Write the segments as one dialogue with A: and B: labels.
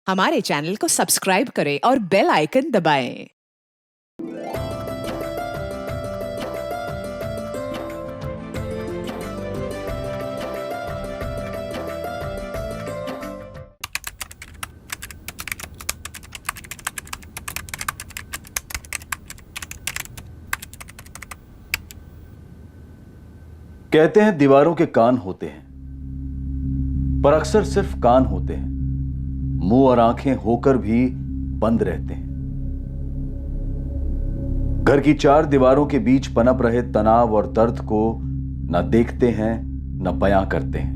A: हमारे चैनल को सब्सक्राइब करें और बेल आइकन दबाएं।
B: कहते हैं दीवारों के कान होते हैं, पर अक्सर सिर्फ कान होते हैं, मुंह और आंखें होकर भी बंद रहते हैं। घर की चार दीवारों के बीच पनप रहे तनाव और दर्द को न देखते हैं न बयां करते हैं।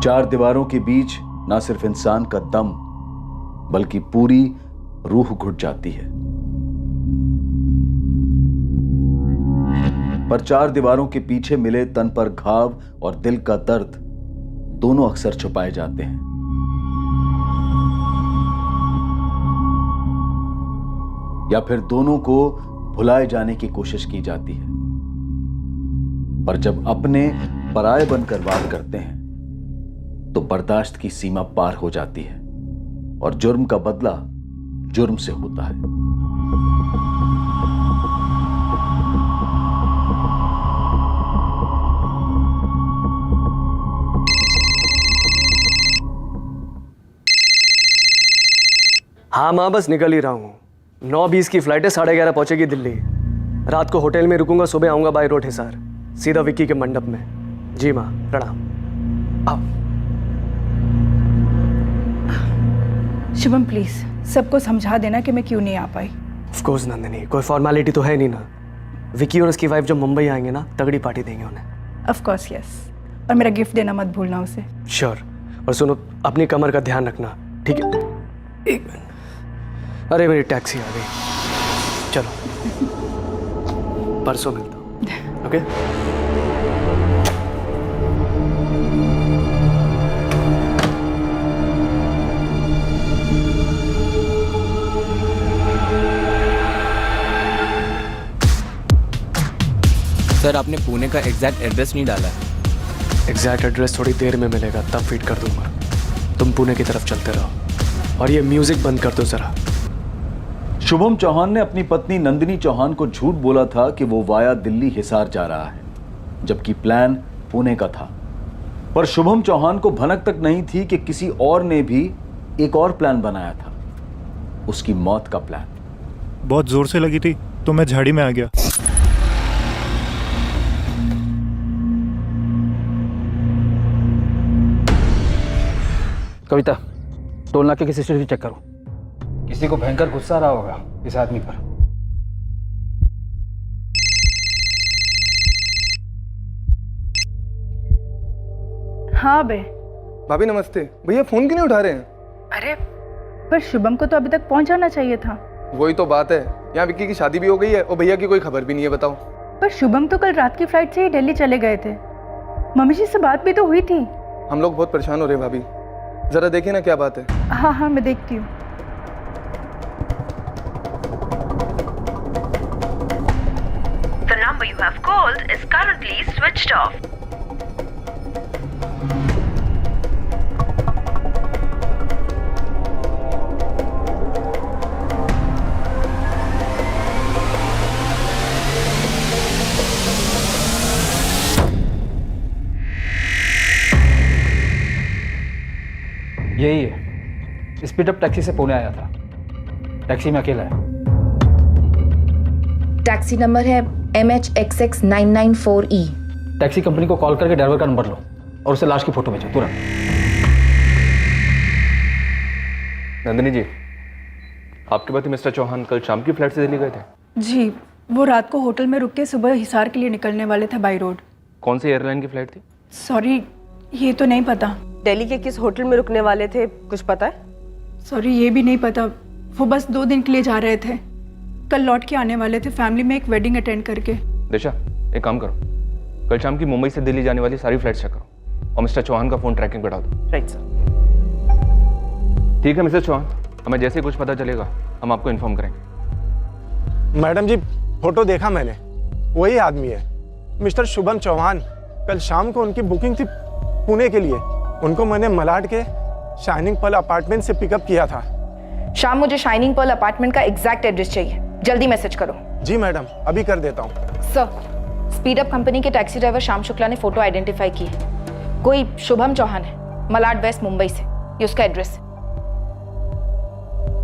B: चार दीवारों के बीच न सिर्फ इंसान का दम बल्कि पूरी रूह घुट जाती है। पर चार दीवारों के पीछे मिले तन पर घाव और दिल का दर्द दोनों अक्सर छुपाए जाते हैं। या फिर दोनों को भुलाए जाने की कोशिश की जाती है। पर जब अपने पराये बनकर वार करते हैं तो बर्दाश्त की सीमा पार हो जाती है और जुर्म का बदला जुर्म से होता है।
C: हाँ माँ, बस निकल ही रहा हूँ। 9:20 की फ्लाइट है, 11:30 पहुंचेगी दिल्ली। रात को होटल में रुकूंगा, सुबह आऊंगा बाय रोड हिसार, सीधा विक्की के मंडप में। जी माँ, प्रणाम। आओ।
D: शुभम प्लीज सबको समझा देना कि मैं क्यों नहीं आ पाई।
C: ऑफ कोर्स नंदिनी, कोई फॉर्मेलिटी तो है नहीं ना। विक्की और उसकी वाइफ जब मुंबई आएंगे ना, तगड़ी पार्टी देंगे उन्हें।
D: ऑफ कोर्स यस, और मेरा गिफ्ट देना मत भूलना उसे।
C: श्योर। और सुनो, अपनी कमर का ध्यान रखना, ठीक है? एक मिनट। अरे मेरी टैक्सी आ गई, चलो परसों मिलता हूँ। ओके?
E: सर, आपने पुणे का एग्जैक्ट एड्रेस नहीं डाला है।
C: एग्जैक्ट एड्रेस थोड़ी देर में मिलेगा, तब फीड कर दूंगा। तुम पुणे की तरफ चलते रहो और ये म्यूजिक बंद कर दो जरा।
B: शुभम चौहान ने अपनी पत्नी नंदिनी चौहान को झूठ बोला था कि वो वाया दिल्ली हिसार जा रहा है, जबकि प्लान पुणे का था। पर शुभम चौहान को भनक तक नहीं थी कि किसी और ने भी एक और प्लान बनाया था, उसकी मौत का प्लान।
F: बहुत जोर से लगी थी तो मैं झाड़ी में आ गया।
G: कविता, टोल नाके की सीसीटीवी चेक करो। किसी को भयंकर गुस्सा आ रहा होगा इस आदमी पर।
D: हाँ बे।
H: भाभी नमस्ते। भैया फोन क्यों नहीं उठा रहे हैं?
D: अरे पर शुभम को तो अभी तक पहुंच जाना चाहिए था।
H: वही तो बात है, यहाँ विक्की की शादी भी हो गई है और भैया की कोई खबर भी नहीं है। बताओ।
D: पर शुभम तो कल रात की फ्लाइट से ही दिल्ली चले गए थे। मम्मी जी से बात भी तो हुई थी।
H: हम लोग बहुत परेशान हो रहे हैं भाभी, जरा देखिए ना क्या बात है।
D: हाँ हाँ मैं देखती हूँ।
I: The number you have called is currently switched off.
G: यही है, स्पीड अप टैक्सी से पुणे आया था। टैक्सी में अकेला है।
J: टैक्सी नंबर है MHXX994E।
G: टैक्सी कंपनी को कॉल करके ड्राइवर का नंबर लो और उसे लाश की फोटो भेजो तुरंत।
H: नंदिनी जी, आपके पति मिस्टर चौहान कल शाम की फ्लाइट से दिल्ली गए थे?
D: जी, वो रात को होटल में रुक के सुबह हिसार के लिए निकलने वाले थे बाई रोड।
H: कौन सी एयरलाइन की फ्लाइट थी?
D: सॉरी, ये तो नहीं पता।
K: दिल्ली के किस होटल में रुकने वाले थे, कुछ पता है?
D: सॉरी, ये भी नहीं पता। वो बस 2 दिन के लिए जा रहे थे, कल लौट के आने वाले थे फैमिली में एक वेडिंग अटेंड करके।
H: दिशा, एक काम करो, कल शाम की मुंबई से दिल्ली जाने वाली सारी फ्लाइट चेक करो और मिस्टर चौहान का फोन ट्रैकिंग बढ़ा दो।
K: Right sir.
H: ठीक है मिस्टर चौहान, हमें जैसे ही कुछ पता चलेगा हम आपको इन्फॉर्म करेंगे।
L: मैडम जी, फोटो देखा मैंने, वही आदमी है, मिस्टर शुभम चौहान। कल शाम को उनकी बुकिंग थी पुणे के लिए। उनको मैंने मलाड के शाइनिंग पर्ल अपार्टमेंट से पिकअप किया था।
J: शाम, मुझे शाइनिंग पर्ल अपार्टमेंट का एग्जैक्ट एड्रेस चाहिए, जल्दी मैसेज करो।
L: जी मैडम, अभी कर देता हूँ।
J: सर, स्पीड अप कंपनी के टैक्सी ड्राइवर श्याम शुक्ला ने फोटो आइडेंटिफाई की है। कोई शुभम चौहान है, मलाड वेस्ट, मुंबई से। ये उसका एड्रेस है।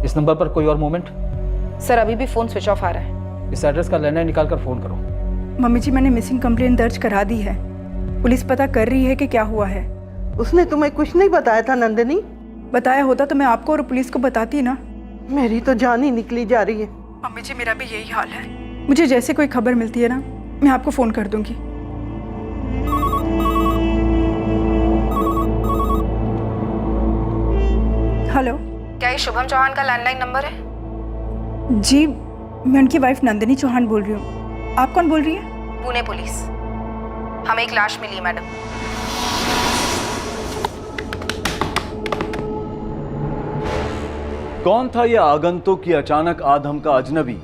G: इस नंबर पर कोई और मूवमेंट?
J: सर, अभी भी फोन स्विच ऑफ आ रहा है।
G: इस एड्रेस का लैंडलाइन निकाल कर फोन करो।
D: मम्मी जी, मैंने मिसिंग कंप्लेंट दर्ज करा दी है। पुलिस पता कर रही है कि क्या हुआ है।
M: उसने तुम्हें कुछ नहीं बताया था नंदिनी?
D: बताया होता तो मैं आपको और पुलिस को बताती ना।
M: मेरी तो जान ही निकली जा रही है।
D: मम्मी जी, मेरा भी यही हाल है। मुझे जैसे कोई खबर मिलती है ना, मैं आपको फोन कर दूंगी। हेलो,
J: क्या ये शुभम चौहान का लैंडलाइन नंबर है?
D: जी, मैं उनकी वाइफ नंदिनी चौहान बोल रही हूँ। आप कौन बोल रही है?
J: पुणे पुलिस। हमें एक लाश मिली है मैडम।
B: कौन था यह आगंतुक की अचानक आधमका अजनबी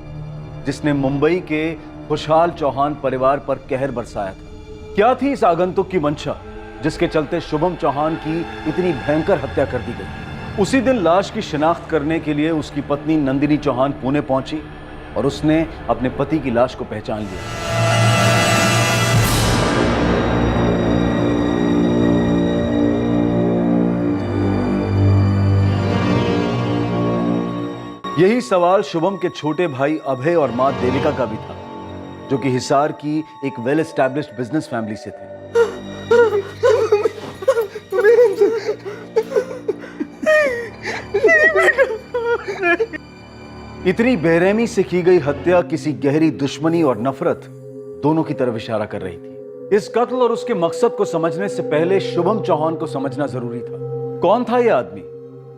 B: जिसने मुंबई के खुशहाल चौहान परिवार पर कहर बरसाया था? क्या थी इस आगंतुक की मंशा जिसके चलते शुभम चौहान की इतनी भयंकर हत्या कर दी गई? उसी दिन लाश की शिनाख्त करने के लिए उसकी पत्नी नंदिनी चौहान पुणे पहुंची और उसने अपने पति की लाश को पहचान लिया। यही सवाल शुभम के छोटे भाई अभय और मां देविका का भी था, जो कि हिसार की एक वेल एस्टैब्लिश्ड बिजनेस फैमिली से थे। इतनी बेरहमी से की गई हत्या किसी गहरी दुश्मनी और नफरत दोनों की तरफ इशारा कर रही थी। इस कत्ल और उसके मकसद को समझने से पहले शुभम चौहान को समझना जरूरी था। कौन था यह आदमी?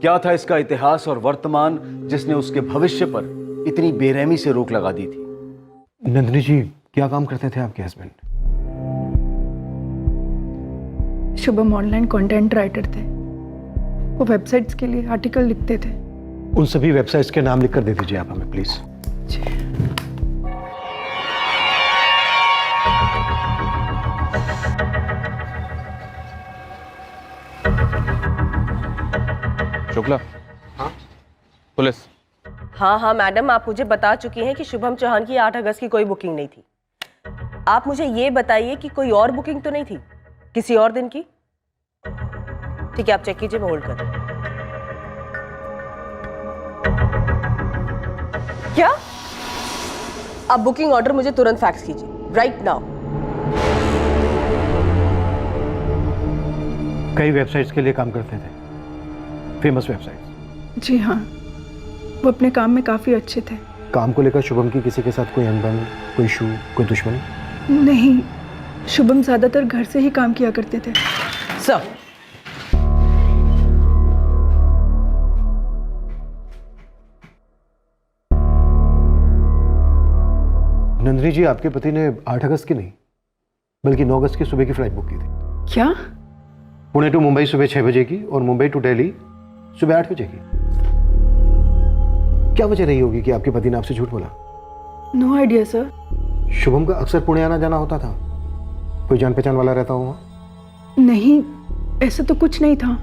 B: क्या था इसका इतिहास और वर्तमान जिसने उसके भविष्य पर इतनी बेरहमी से रोक लगा दी थी?
N: नंदिनी जी, क्या काम करते थे आपके husband?
D: Shubham online content writer थे। वो वेबसाइट्स के लिए आर्टिकल लिखते थे।
N: उन सभी वेबसाइट्स के नाम लिखकर दे दीजिए आप हमें, प्लीज।
H: शुक्ला।
K: हाँ
H: पुलिस।
K: हाँ मैडम, आप मुझे बता चुकी हैं कि शुभम चौहान की 8 अगस्त की कोई बुकिंग नहीं थी। आप मुझे ये बताइए कि कोई और बुकिंग तो नहीं थी किसी और दिन की? ठीक है, आप चेक कीजिए, मैं होल्ड कर। क्या? आप बुकिंग ऑर्डर मुझे तुरंत फैक्स कीजिए, राइट नाउ।
N: कई वेबसाइट्स के लिए काम करते थे, फेमस वेबसाइट्स।
D: जी हाँ, वो अपने काम में काफी अच्छे थे।
N: काम को लेकर शुभम की किसी के साथ कोई अनबन, कोई इशू, कोई दुश्मनी?
D: नहीं, शुभम ज्यादातर घर से ही काम किया करते थे।
K: सर,
N: नंदिनी जी, आपके पति ने 8 अगस्त की नहीं बल्कि 9 अगस्त की सुबह की फ्लाइट बुक की थी।
D: क्या?
N: पुणे टू मुंबई सुबह 6 बजे की और मुंबई टू दिल्ली सुबह 8 बजे की। क्या वजह रही होगी कि आपके पति ने आपसे झूठ बोला?
D: No idea sir.
N: शुभम का अक्सर पुणे आना जाना होता था, कोई जान पहचान वाला रहता हुआ?
D: नहीं, ऐसा तो कुछ नहीं था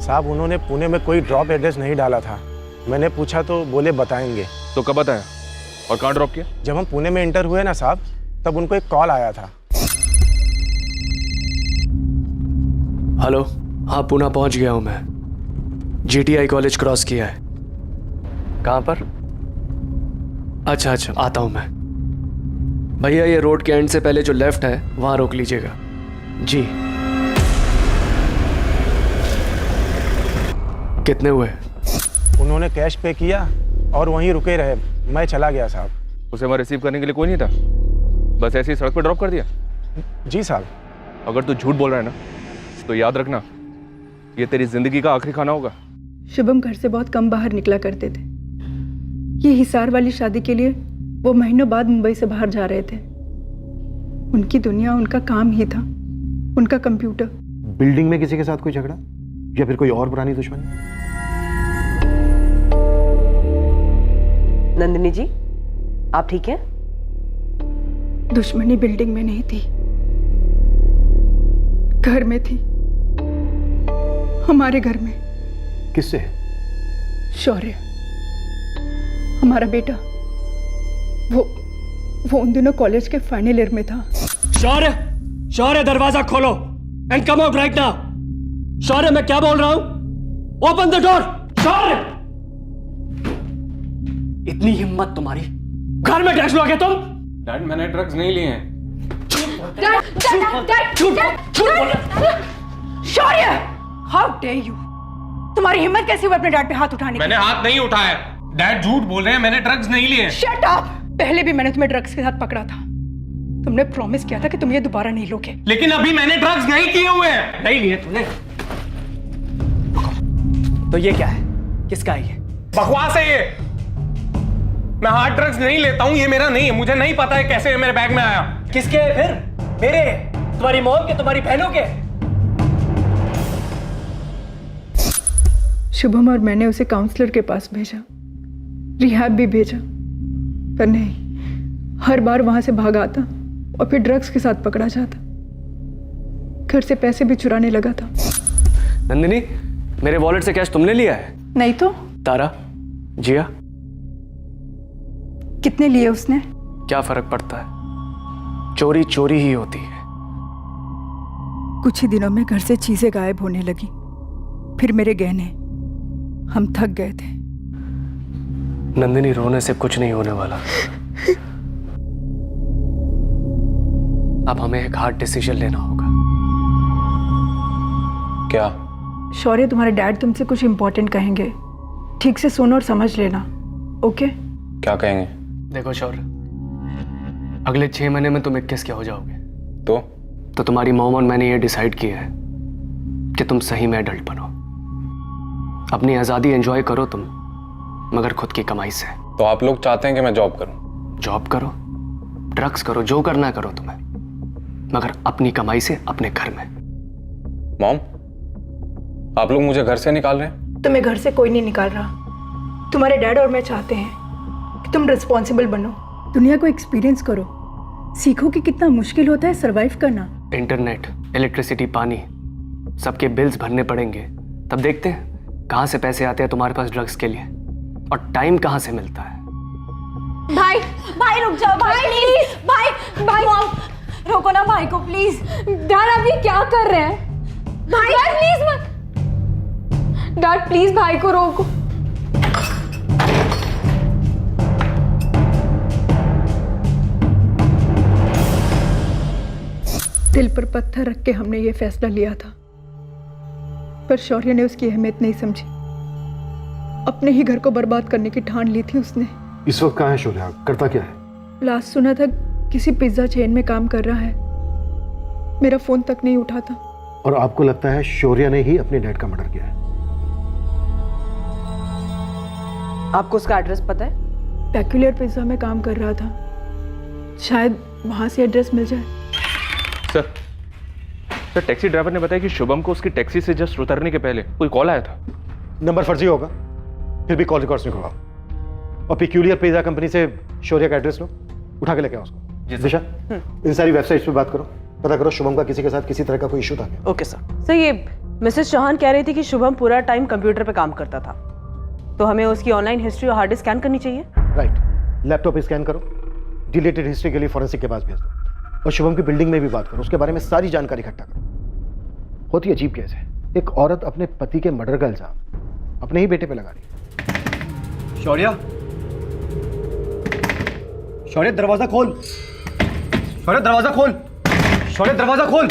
L: साहब। उन्होंने पुणे में कोई ड्रॉप एड्रेस नहीं डाला था। मैंने पूछा तो बोले बताएंगे।
H: तो कब बताया और कहाँ ड्रॉप किया?
L: जब हम पुणे में इंटर हुए ना साहब, तब उनको एक कॉल आया था।
C: हेलो, हाँ पुणे पहुंच गया हूं मैं। GTI कॉलेज क्रॉस किया है। कहाँ पर? अच्छा, आता हूं मैं। भैया, ये रोड के एंड से पहले जो लेफ्ट है वहां रोक लीजिएगा। जी। कितने हुए?
L: उन्होंने कैश पे किया और वहीं रुके रहे। मैं चला गया साहब।
H: उसे वहाँ रिसीव करने के लिए कोई नहीं था, बस ऐसे ही सड़क पर ड्रॉप कर दिया?
L: जी साहब।
H: अगर तू झूठ बोल रहा है ना, तो याद रखना, ये तेरी जिंदगी का आखिरी खाना होगा।
D: शुभम घर से बहुत कम बाहर निकला करते थे। ये हिसार वाली शादी के लिए वो महीनों बाद मुंबई से बाहर जा रहे थे। उनकी दुनिया उनका काम ही था, उनका कंप्यूटर।
N: बिल्डिंग में किसी के साथ कोई झगड़ा या फिर कोई और पुरानी दुश्मनी?
K: नंदिनी जी, आप ठीक हैं?
D: दुश्मनी बिल्डिंग में नहीं थी, घर में थी। हमारे घर में।
N: किससे?
D: शौर्य, हमारा बेटा। वो उन दिनों कॉलेज के फाइनल ईयर में था।
C: शौर्य, शौर्य दरवाजा खोलो and come out right now. Shaurya, मैं क्या बोल रहा हूं? Open the door. शौर्य, इतनी हिम्मत तुम्हारी, घर में ड्रग्स लोगे तुम?
H: डैड, मैंने ड्रग्स नहीं लिए हैं।
D: शौर्य, हाउ डेयर यू! तुम्हारी हिम्मत कैसे हुई अपने डैड पे हाथ उठाने की?
H: मैंने हाथ नहीं उठाया। डैड झूठ बोल रहे हैं, मैंने ड्रग्स नहीं लिए।
D: Shut up! पहले भी मैंने तुम्हें ड्रग्स के साथ पकड़ा था। तुमने प्रॉमिस किया था कि तुम ये दोबारा नहीं लोगे।
H: लेकिन अभी मैंने ड्रग्स नहीं किए हुए हैं।
C: नहीं लिए तूने? तो ये क्या है? किसका है ये?
H: बकवास है ये। मैं हार्ड ड्रग्स नहीं लेता हूं, ये मेरा नहीं है। मुझे नहीं पता है कैसे ये मेरे बैग में आया।
C: किसके है फिर? मेरे? तुम्हारी मॉम के? तुम्हारी बहनों के?
D: शुभम और मैंने उसे काउंसलर के पास भेजा, रिहैब भी भेजा, पर नहीं, हर बार वहां से भाग आता और फिर ड्रग्स के साथ पकड़ा जाता। घर से पैसे भी चुराने लगा था।
C: नंदिनी, मेरे वॉलेट से कैश तुमने लिया है?
D: नहीं तो।
C: तारा, जिया,
D: कितने लिए उसने?
C: क्या फर्क पड़ता है? चोरी चोरी ही होती है।
D: कुछ ही दिनों में घर से चीजें गायब होने लगी, फिर मेरे गहने। हम थक गए थे।
C: नंदिनी, रोने से कुछ नहीं होने वाला। अब हमें एक हार्ड डिसीजन लेना होगा।
H: क्या?
D: शौर्य, तुम्हारे डैड तुमसे कुछ इंपॉर्टेंट कहेंगे, ठीक से सुनो और समझ लेना, ओके?
H: क्या कहेंगे?
C: देखो शौर्य, अगले 6 महीने में तुम 21 के हो जाओगे।
H: तो
C: तुम्हारी मॉम और मैंने ये डिसाइड किया है कि तुम सही में एडल्ट बनो। अपनी आज़ादी एंजॉय करो तुम, मगर खुद की कमाई से।
H: तो आप लोग चाहते हैं कि मैं जॉब करूं?
C: जॉब करो, ड्रग्स करो, जो करना करो तुम्हें, मगर अपनी कमाई से अपने घर में।
H: मॉम, आप लोग मुझे घर से निकाल रहे हैं?
D: तुम्हें घर से कोई नहीं निकाल रहा। तुम्हारे डैड और मैं चाहते हैं कि तुम रिस्पॉन्सिबल बनो, दुनिया को एक्सपीरियंस करो, सीखो कि कितना मुश्किल होता है सरवाइव करना।
C: इंटरनेट, इलेक्ट्रिसिटी, पानी, सबके बिल्स भरने पड़ेंगे, तब देखते हैं कहाँ से पैसे आते हैं तुम्हारे पास ड्रग्स के लिए, और टाइम कहाँ से मिलता है।
J: भाई, भाई रुक जाओ भाई, प्लीज। भाई, भाई मॉम रोको ना भाई को प्लीज। डैड, आप ये क्या कर रहे हैं? भाई प्लीज मत। डैड प्लीज भाई को रोको।
D: दिल पर पत्थर रख के हमने ये फैसला लिया था, पर शौर्य ने उसकी अहमियत नहीं समझी। अपने ही घर को बर्बाद करने की ठान ली थी उसने।
N: इस वक्त कहाँ है शौर्य? करता क्या है?
D: लास्ट सुना था किसी पिज्जा चेन में काम कर रहा है। मेरा फोन तक नहीं उठाता।
N: और आपको लगता है शौर्य ने ही अपने डैड का मर्डर किया है?
K: आपको उसका एड्रेस पता है?
D: पेक्यूलर पिज्जा में काम कर रहा था, शायद वहां से एड्रेस मिल जाए।
H: सर, टैक्सी ड्राइवर ने बताया कि शुभम को उसकी टैक्सी से जस्ट उतरने के पहले कोई कॉल आया था।
N: नंबर फर्जी होगा, फिर भी कॉल रिकॉर्ड्स निकलवाओ और पेक्यूलियर पिज्जा कंपनी से शौर्य का एड्रेस लो, उठा के लेके आओ उसको। दिशा, इन सारी वेबसाइट्स पे बात करो, पता करो शुभम का किसी के साथ किसी तरह का कोई इशू था क्या?
K: Okay sir. सर, ये मिसेस चौहान कह रही थी कि शुभम पूरा टाइम कंप्यूटर पे काम करता था, तो हमें उसकी ऑनलाइन हिस्ट्री और हार्ड डिस्क स्कैन करनी चाहिए।
N: राइट, लैपटॉप पे स्कैन करो, डिलीटेड हिस्ट्री के लिए फॉरेंसिक के पास भेज दो, और शुभम की बिल्डिंग में भी बात करो, उसके बारे में सारी जानकारी इकट्ठा करो। होती अजीब केस है, एक औरत अपने पति के मर्डर का इल्जाम अपने ही बेटे पे लगा रही।
C: शौर्य, शौर्य दरवाजा खोल, शौर्य दरवाजा खोल, शौर्य दरवाजा खोल।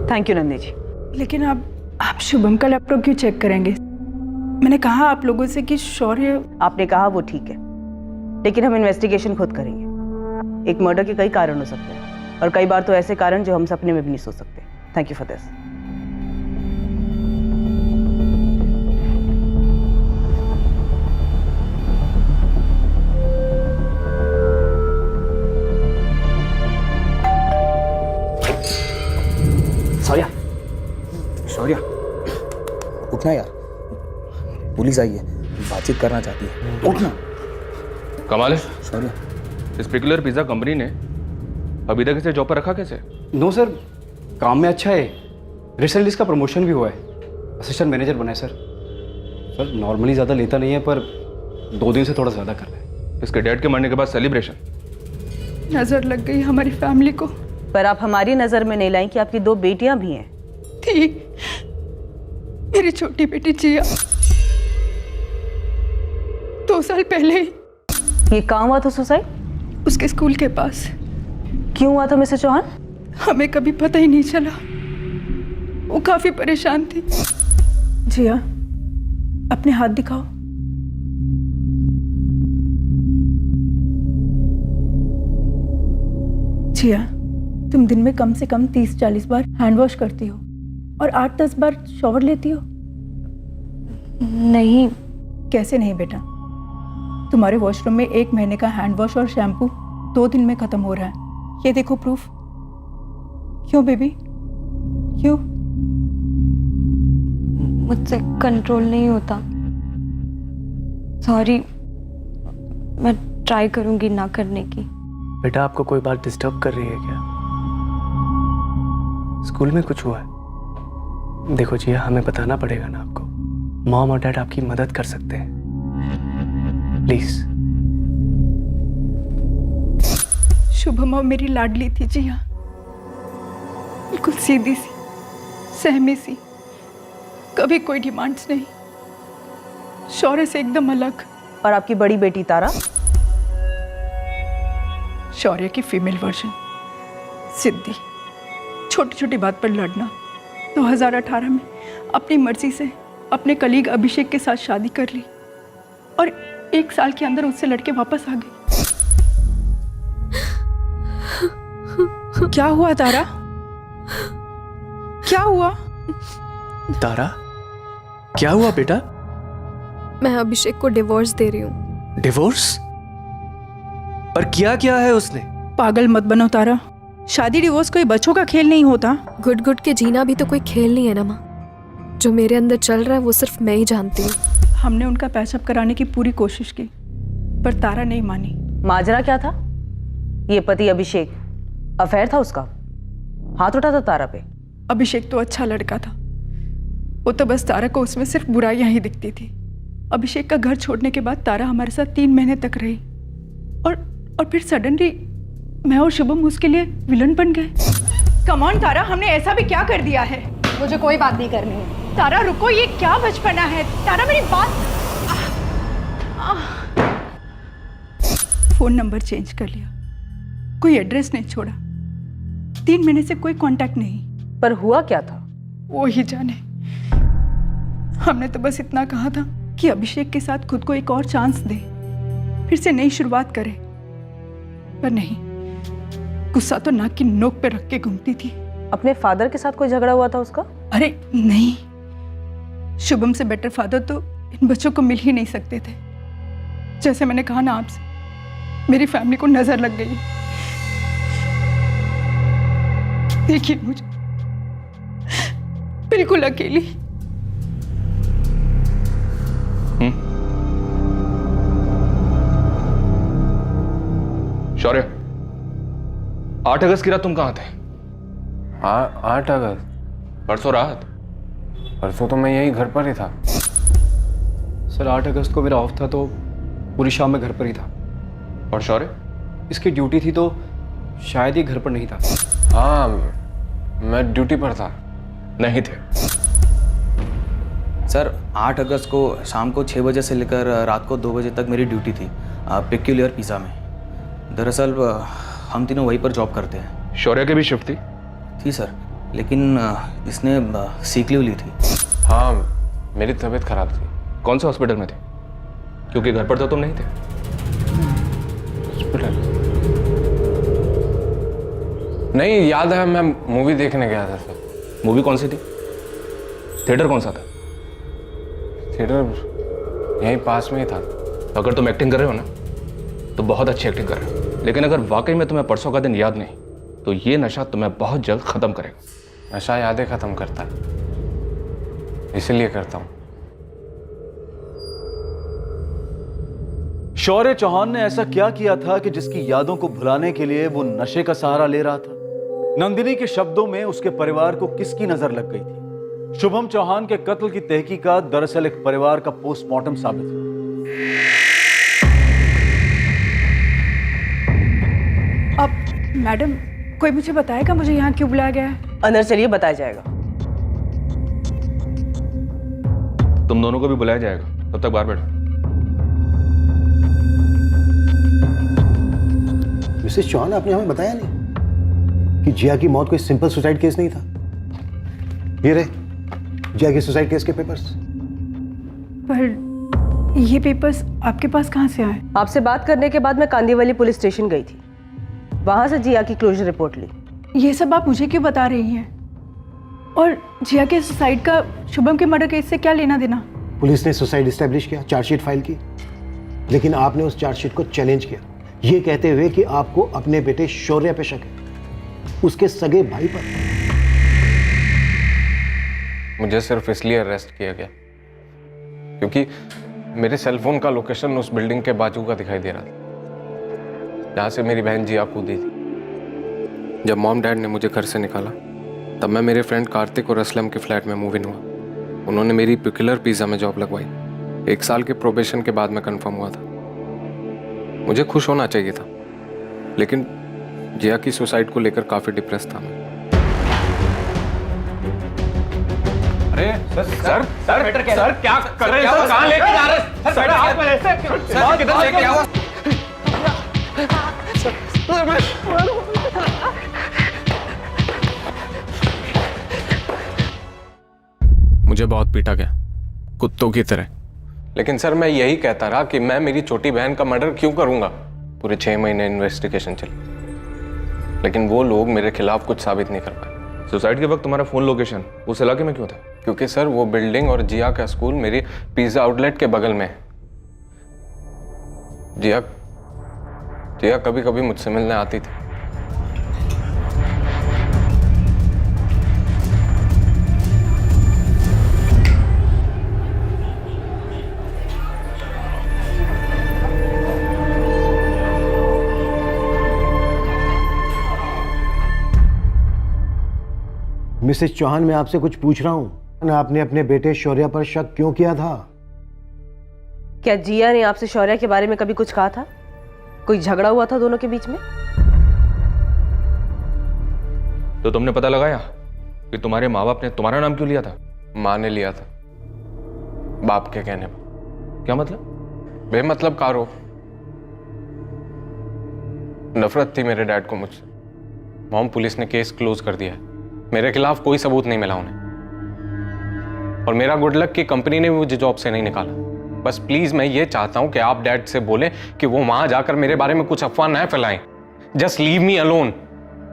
K: Thank you Nandi ji.
D: लेकिन आप शुभम का लैपटॉप क्यों चेक करेंगे? मैंने कहा आप लोगों से कि शौर्य।
K: आपने कहा वो ठीक है, लेकिन हम इन्वेस्टिगेशन खुद करेंगे। एक मर्डर के कई कारण हो सकते हैं, और कई बार तो ऐसे कारण जो हम सपने में भी नहीं सोच सकते। Thank you for this.
E: Shaurya उठना यार, पुलिस आई है, बातचीत करना चाहती है, उठना।
H: कमाल है
E: शौर्य,
H: इस पर्टिकुलर पिज्जा कंपनी ने अभी तक इसे जॉब पर रखा कैसे?
G: नो सर, काम में अच्छा है, रिसेंटली इसका प्रमोशन भी हुआ है, असिस्टेंट मैनेजर बना है सर। सर नॉर्मली ज़्यादा लेता नहीं है पर 2 दिन से थोड़ा ज़्यादा कर रहा है।
H: इसके डैड के मरने के बाद सेलिब्रेशन।
D: नजर लग गई हमारी फैमिली को।
K: पर आप हमारी नजर में नहीं लाई कि आपकी 2 बेटियां भी हैं।
D: थी मेरी छोटी बेटी जिया 2 साल पहले ही।
K: ये कहाँ हुआ था सुसाइड?
D: उसके स्कूल के पास।
K: क्यों हुआ था मिस्टर चौहान?
D: हमें कभी पता ही नहीं चला, वो काफी परेशान थी। जिया अपने हाथ दिखाओ। जिया तुम दिन में कम से कम 30-40 बार हैंड वॉश करती हो और 8-10 बार शॉवर लेती हो।
J: नहीं।
D: कैसे नहीं बेटा, तुम्हारे वॉशरूम में 1 महीने का हैंड वॉश और शैम्पू 2 दिन में खत्म हो रहा है। ये देखो प्रूफ। क्यों बेबी, क्यों?
J: मुझसे कंट्रोल नहीं होता, सॉरी। मैं ट्राई करूंगी ना करने की।
C: बेटा आपको कोई बात डिस्टर्ब कर रही है क्या? स्कूल में कुछ हुआ है? देखो जी, हमें बताना पड़ेगा ना आपको। मॉम और डैड आपकी मदद कर सकते हैं, प्लीज।
D: शुभम मेरी लाडली थी जिया, बिल्कुल सीधी सी, सहमी सी, कभी कोई डिमांड्स नहीं, शौर्य से एकदम अलग।
K: और आपकी बड़ी बेटी तारा?
D: शौर्य की फीमेल वर्जन, सिद्धि। छोटी छोटी बात पर लड़ना। 2018 में अपनी मर्जी से अपने कलीग अभिषेक के साथ शादी कर ली और 1 साल के अंदर उससे लड़के वापस आ गई। क्या हुआ तारा, क्या हुआ?
C: तारा क्या हुआ बेटा?
J: मैं अभिषेक को डिवोर्स दे रही हूँ।
C: डिवोर्स? पर किया क्या है उसने?
D: पागल मत बनो तारा, शादी डिवोर्स कोई बच्चों का खेल नहीं होता।
J: गुड गुड के जीना भी तो कोई खेल नहीं है ना माँ। जो मेरे अंदर चल रहा है वो सिर्फ मैं ही जानती हूँ।
D: हमने उनका पैचअप कराने की पूरी कोशिश की पर तारा नहीं मानी।
K: माजरा क्या था? ये पति अभिषेक, अफेयर था उसका, हाथ उठा था तारा पे।
D: अभिषेक तो अच्छा लड़का था, वो तो बस तारा को उसमें सिर्फ बुराइयां ही दिखती थी। अभिषेक का घर छोड़ने के बाद तारा हमारे साथ 3 महीने तक रही और फिर सडनली मैं और शुभम उसके लिए विलन बन गए। कम ऑन तारा, हमने ऐसा भी क्या कर दिया है?
J: मुझे कोई बात नहीं करनी है।
D: तारा रुको, ये क्या बचपना है? तारा मेरी बात। फोन नंबर चेंज कर लिया, कोई एड्रेस नहीं छोड़ा, 3 महीने से कोई कांटेक्ट नहीं।
K: पर हुआ क्या था?
D: वो ही जाने। हमने तो बस इतना कहा था कि अभिषेक के साथ खुद को एक और चांस दे, फिर से नई शुरुआत करे, पर नहीं, गुस्सा तो नाक की नोक पे रख के घूमती थी।
K: अपने फादर के साथ कोई झगड़ा हुआ था उसका?
D: अरे नहीं, शुभम से बेटर फादर तो इन बच्चों को मिल ही नहीं सकते थे। जैसे मैंने कहा ना आपसे, मेरी फैमिली को नजर लग गई। देखिए मुझे बिल्कुल अकेली।
H: शौर्य, 8 अगस्त की रात तुम कहाँ थे?
O: 8 अगस्त?
H: परसों रात?
O: परसों तो मैं यही घर पर ही था।
G: सर 8 अगस्त को मेरा ऑफ था तो पूरी शाम में घर पर ही था।
H: और शौर्य?
G: इसकी ड्यूटी थी तो शायद ही घर पर नहीं था।
O: हाँ, मैं ड्यूटी पर था।
H: नहीं थे
E: सर। 8 अगस्त को शाम को 6 बजे से लेकर रात को 2 बजे तक मेरी ड्यूटी थी पेक्यूलियर पिज़्ज़ा में। दरअसल हम तीनों वहीं पर जॉब करते हैं।
H: शौर्य की भी शिफ्ट थी
E: सर, लेकिन इसने सीक लीव ली थी।
O: हाँ, मेरी तबीयत खराब थी।
H: कौन से हॉस्पिटल में थे? क्योंकि घर पर तो तुम नहीं थे।
O: हॉस्पिटल? नहीं, याद है, मैं मूवी देखने गया था सर।
H: मूवी कौन सी थी? थिएटर कौन सा था?
O: थिएटर यहीं पास में ही था।
H: अगर तुम एक्टिंग कर रहे हो ना तो बहुत अच्छी एक्टिंग कर रहे हो, लेकिन अगर वाकई में तुम्हें परसों का दिन याद नहीं तो ये नशा तुम्हें बहुत जल्द खत्म करेगा।
O: नशा यादें खत्म करता है। इसीलिए करता हूँ।
B: शौर्य चौहान ने ऐसा क्या किया था कि जिसकी यादों को भुलाने के लिए वो नशे का सहारा ले रहा था? नंदिनी के शब्दों में उसके परिवार को किसकी नजर लग गई थी? शुभम चौहान के कत्ल की तहकीकात दरअसल एक परिवार का पोस्टमार्टम साबित हुआ।
D: अब मैडम कोई मुझे बताएगा मुझे यहाँ क्यों बुलाया गया है?
K: अंदर चलिए, बताया जाएगा।
H: तुम दोनों को भी बुलाया जाएगा, तब तक बाहर बैठो।
N: मिसेस चौहान, आपने हमें बताया नहीं कि जिया की मौत कोई सिंपल सुसाइड केस नहीं था। ये रहे जिया की सुसाइड केस के पेपर्स।
D: पर ये पेपर्स आपके पास कहाँ से आए?
K: आपसे बात करने के बाद मैं कांदीवली पुलिस स्टेशन गई थी, वहां से जिया की क्लोजर रिपोर्ट ली।
D: ये सब आप मुझे क्यों बता रही हैं? और जिया के सुसाइड का शुभम के मर्डर केस से क्या लेना देना?
N: पुलिस ने सुसाइड एस्टेब्लिश किया, चार्जशीट फाइल की, लेकिन आपने उस चार्जशीट को चैलेंज किया, ये कहते हुए कि आपको अपने बेटे शौर्य पे शक है, उसके सगे भाई पर।
O: मुझे सिर्फ इसलिए अरेस्ट किया गया क्योंकि मेरे सेलफोन का लोकेशन उस बिल्डिंग के बाजू का दिखाई दे रहा था जहाँ से मेरी बहन जिया कूदी थी। जब मॉम डैड ने मुझे घर से निकाला तब मैं मेरे फ्रेंड कार्तिक और असलम के फ्लैट में मूव इन हुआ। उन्होंने मेरी पिकुलर पिज़्ज़ा में जॉब लगवाई। 1 साल के प्रोबेशन के बाद मैं कंफर्म हुआ था। मुझे खुश होना चाहिए था, लेकिन जिया की सुसाइड को लेकर काफी डिप्रेस था मैं।
H: अरे सर क्या कर रहे हैं? सर कहाँ लेके जा रहे हैं? सर हाथ में ऐसे सर किधर लेके आओ?
O: मुझे बहुत पीटा गया, कुत्तों की तरह। लेकिन सर मैं यही कहता रहा कि मैं मेरी छोटी बहन का मर्डर क्यों करूंगा। पूरे 6 महीने इन्वेस्टिगेशन चली, लेकिन वो लोग मेरे खिलाफ कुछ साबित नहीं कर पाए।
H: सुसाइड के वक्त तुम्हारा फोन लोकेशन उस इलाके में क्यों था?
O: क्योंकि सर वो बिल्डिंग और जिया का स्कूल मेरी पिज्जा आउटलेट के बगल में है। जिया कभी कभी मुझसे मिलने आती थी।
N: मिसेस चौहान, मैं आपसे कुछ पूछ रहा हूं। आपने अपने बेटे शौर्य पर शक क्यों किया था?
K: क्या जिया ने आपसे शौर्य के बारे में कभी कुछ कहा था? कोई झगड़ा हुआ था दोनों के बीच में?
H: तो तुमने पता लगाया कि तुम्हारे माँ बाप ने तुम्हारा नाम क्यों लिया था?
O: माँ ने लिया था, बाप के कहने पर।
H: क्या मतलब?
O: बेमतलब कारो। नफरत थी मेरे डैड को मुझसे। मॉम पुलिस ने केस क्लोज कर दिया है। मेरे खिलाफ कोई सबूत नहीं मिला उन्हें, और मेरा गुड लक कि कंपनी ने मुझे जॉब से नहीं निकाला। बस प्लीज मैं ये चाहता हूं कि आप डैड से बोलें कि वो वहां जाकर मेरे बारे में कुछ अफवाह न फैलाएं। Just leave me alone.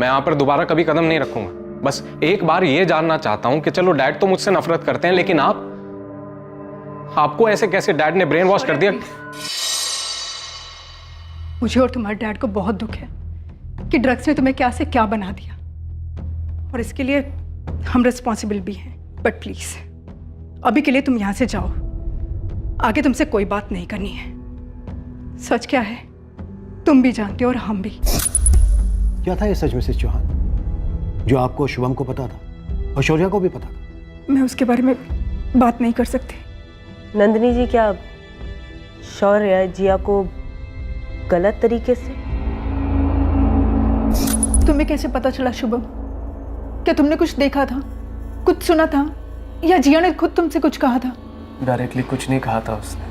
O: मैं यहां पर दोबारा कभी कदम नहीं रखूंगा। बस एक बार ये जानना चाहता हूं कि चलो डैड तो मुझसे नफरत करते हैं, लेकिन आपको ऐसे कैसे डैड ने ब्रेन वॉश कर दिया?
D: मुझे और तुम्हारे डैड को बहुत दुख है कि ड्रग्स ने तुम्हें क्या से क्या बना दिया, और इसके लिए हम रिस्पॉन्सिबल भी हैं। बट प्लीज अभी के लिए तुम यहां से जाओ, आगे तुमसे कोई बात नहीं करनी है। सच क्या है तुम भी जानते हो और हम भी।
N: क्या था ये सच मिसेस चौहान जो आपको शुभम को पता था और शौर्य को भी पता था?
D: मैं उसके बारे में बात नहीं कर सकती।
K: नंदिनी जी, क्या शौर्य जिया को गलत तरीके से?
D: तुम्हें कैसे पता चला शुभम? क्या तुमने कुछ देखा था, कुछ सुना था, या जिया ने खुद तुमसे कुछ कहा था?
C: डायरेक्टली कुछ नहीं कहा था उसने,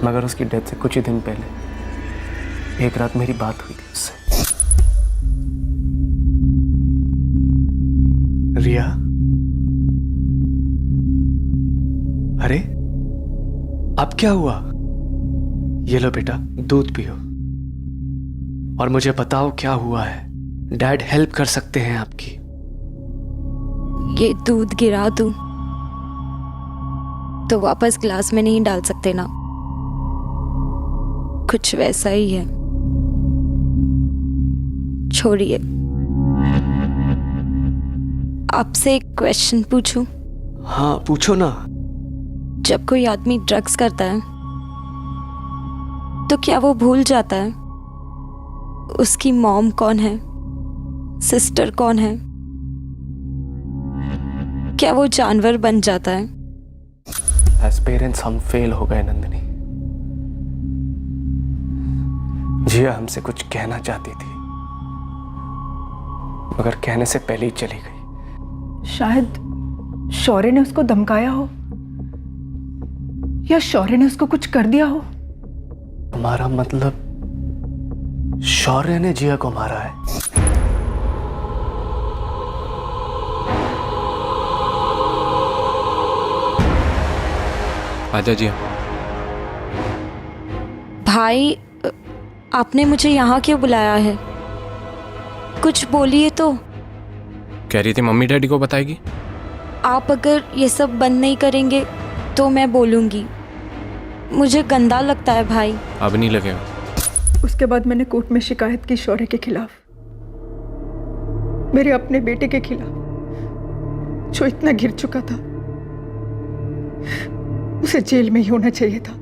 C: मगर उसकी डेथ से कुछ ही दिन पहले एक रात मेरी बात हुई थी उससे। रिया, अरे अब क्या हुआ? ये लो बेटा, दूध पियो और मुझे बताओ क्या हुआ है। डैड हेल्प कर सकते हैं आपकी।
J: ये दूध गिरा दूं तो वापस ग्लास में नहीं डाल सकते ना? कुछ वैसा ही है। छोड़िए, आपसे एक क्वेश्चन पूछूं?
C: हाँ पूछो ना।
J: जब कोई आदमी ड्रग्स करता है तो क्या वो भूल जाता है उसकी मॉम कौन है, सिस्टर कौन है? क्या वो जानवर बन जाता है?
C: एज पेरेंट्स हम फेल हो गए नंदिनी। जिया हमसे कुछ कहना चाहती थी मगर कहने से पहले ही चली गई।
D: शायद शौर्य ने उसको धमकाया हो या शौर्य ने उसको कुछ कर दिया हो।
C: हमारा मतलब शौर्य ने जिया को मारा है?
O: आजा जिया।
J: भाई आपने मुझे यहाँ क्यों बुलाया है? कुछ बोलिए तो।
O: कह रही थी मम्मी डैडी को बताएगी।
J: आप अगर ये सब बंद नहीं करेंगे तो मैं बोलूँगी। मुझे गंदा लगता है भाई।
O: अब नहीं लगेगा।
D: उसके बाद मैंने कोर्ट में शिकायत की शौर्य के खिलाफ, मेरे अपने बेटे के खिलाफ जो इतना गिर चुका था। उसे जेल में ही होना चाहिए था।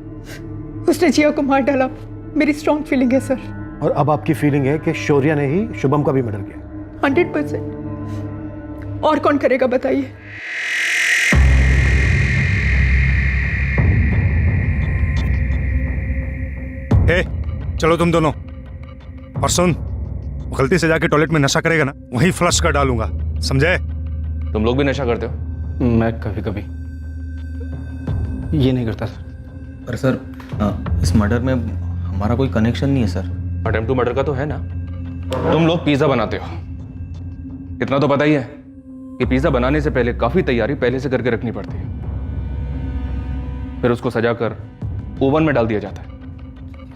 D: उसने जिया को मार डाला। मेरी स्ट्रॉन्ग फीलिंग है सर।
N: और अब आपकी फीलिंग है कि शौर्य ने ही शुभम का भी मर्डर किया?
D: 100%। और कौन करेगा बताइए?
F: हे, चलो तुम दोनों। और सुन, गलती से जाके टॉयलेट में नशा करेगा ना, वहीं फ्लश कर डालूंगा, समझे?
E: तुम लोग भी नशा करते हो?
G: मैं कभी कभी ये नहीं करता सर।
E: पर सर इस मर्डर में हमारा कोई कनेक्शन नहीं है सर।
O: अटेम्प्ट टू मर्डर का तो है ना। तुम लोग पिज्जा बनाते हो, इतना तो पता ही है कि पिज्जा बनाने से पहले काफी तैयारी पहले से करके रखनी पड़ती है, फिर उसको सजाकर ओवन में डाल दिया जाता है।